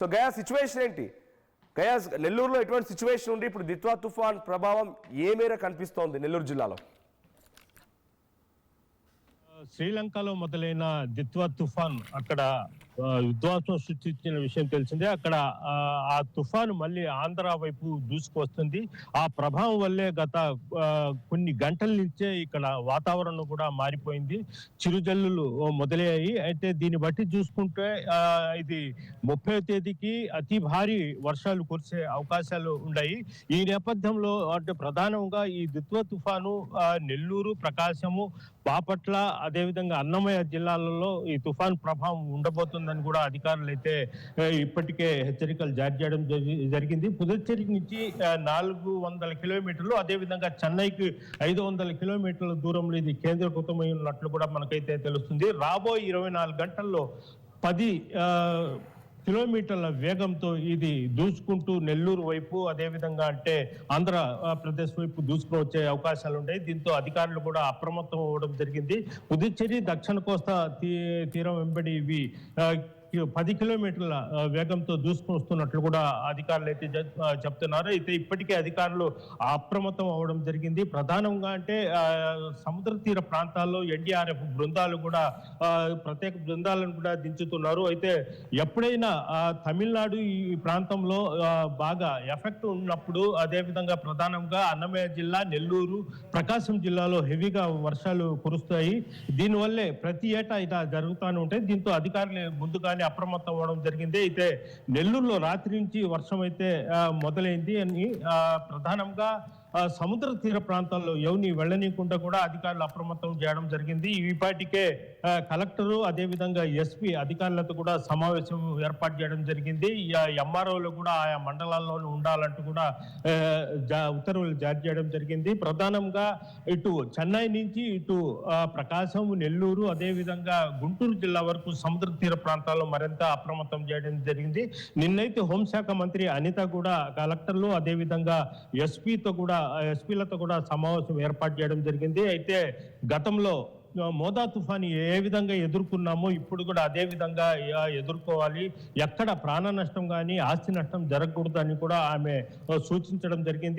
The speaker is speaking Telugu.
సో గయా సిచ్యువేషన్ ఏంటి? గయా నెల్లూరులో ఎటువంటి సిచ్యువేషన్ ఉంది? ఇప్పుడు దిత్వా తుఫాన్ ప్రభావం ఏ మేర కనిపిస్తోంది నెల్లూరు జిల్లాలో? శ్రీలంకలో మొదలైన దిత్వా తుఫాన్ అక్కడ విధ్వంసం సృష్టించిన విషయం తెలిసిందే. అక్కడ ఆ తుఫాను మళ్ళీ ఆంధ్ర వైపు దూసుకొస్తుంది. ఆ ప్రభావం వల్లే గత కొన్ని గంటల నుంచే ఇక్కడ వాతావరణం కూడా మారిపోయింది. చిరుజల్లులు మొదలయ్యాయి. అయితే దీన్ని బట్టి చూసుకుంటే ఇది 30వ తేదీకి అతి భారీ వర్షాలు కురిసే అవకాశాలు ఉన్నాయి. ఈ నేపథ్యంలో అంటే ప్రధానంగా ఈ దిత్వా తుఫాను నెల్లూరు, ప్రకాశము, బాపట్ల, అదేవిధంగా అన్నమయ్య జిల్లాలలో ఈ తుఫాన్ ప్రభావం ఉండబోతుందని కూడా అధికారులు అయితే ఇప్పటికే హెచ్చరికలు జారీ చేయడం జరిగింది. పుదుచ్చేరి నుంచి 400 కిలోమీటర్లు, అదేవిధంగా చెన్నైకి 500 కిలోమీటర్ల దూరంలో ఇది కేంద్రీకృతమై ఉన్నట్లు కూడా మనకైతే తెలుస్తుంది. రాబోయే 24 గంటల్లో 10 కిలోమీటర్ల వేగంతో ఇది దూసుకుంటూ నెల్లూరు వైపు, అదేవిధంగా అంటే ఆంధ్రప్రదేశ్ వైపు దూసుకుని వచ్చే అవకాశాలు ఉంటాయి. దీంతో అధికారులు కూడా అప్రమత్తం అవ్వడం జరిగింది. పుదుచ్చేరి దక్షిణ కోస్తా తీరం వెంబడి ఇవి 10 కిలోమీటర్ల వేగంతో దూసుకుని వస్తున్నట్లు కూడా అధికారులు అయితే చెప్తున్నారు. అయితే ఇప్పటికే అధికారులు అప్రమత్తం అవ్వడం జరిగింది. ప్రధానంగా అంటే సముద్ర తీర ప్రాంతాల్లో ఎన్డీఆర్ఎఫ్ బృందాలు కూడా ప్రత్యేక బృందాలను కూడా దించుతున్నారు. అయితే ఎప్పుడైనా తమిళనాడు ఈ ప్రాంతంలో బాగా ఎఫెక్ట్ ఉన్నప్పుడు, అదేవిధంగా ప్రధానంగా అన్నమయ్య జిల్లా, నెల్లూరు, ప్రకాశం జిల్లాలో హెవీగా వర్షాలు కురుస్తాయి. దీనివల్లే ప్రతి ఏటా ఇలా జరుగుతూనే ఉంటాయి. దీంతో అధికారులు ముందుగా అప్రమత్తం అవ్వడం జరిగింది. అయితే నెల్లూరులో రాత్రి నుంచి వర్షం అయితే మొదలైంది అని ప్రధానంగా సముద్ర తీర ప్రాంతాల్లో ఎవరిని వెళ్ళనీయకుండా కూడా అధికారులు అప్రమత్తం చేయడం జరిగింది. ఈపాటికే కలెక్టరు, అదేవిధంగా ఎస్పీ అధికారులతో కూడా సమావేశం ఏర్పాటు చేయడం జరిగింది. ఎంఆర్ఓలు కూడా ఆయా మండలాల్లో ఉండాలంటూ కూడా ఉత్తర్వులు జారీ చేయడం జరిగింది. ప్రధానంగా ఇటు చెన్నై నుంచి ఇటు ప్రకాశం, నెల్లూరు, అదేవిధంగా గుంటూరు జిల్లా వరకు సముద్ర తీర ప్రాంతాల్లో మరింత అప్రమత్తం చేయడం జరిగింది. నిన్నైతే హోంశాఖ మంత్రి అనిత కూడా కలెక్టర్లు, అదేవిధంగా ఎస్పీలతో కూడా సమావేశం ఏర్పాటు చేయడం జరిగింది. అయితే గతంలో మోదా తుఫాను ఏ విధంగా ఎదుర్కొన్నామో ఇప్పుడు కూడా అదే విధంగా ఎదుర్కోవాలి, ఎక్కడ ప్రాణ నష్టం కానీ ఆస్తి నష్టం జరగకూడదు అని కూడా ఆమె సూచించడం జరిగింది.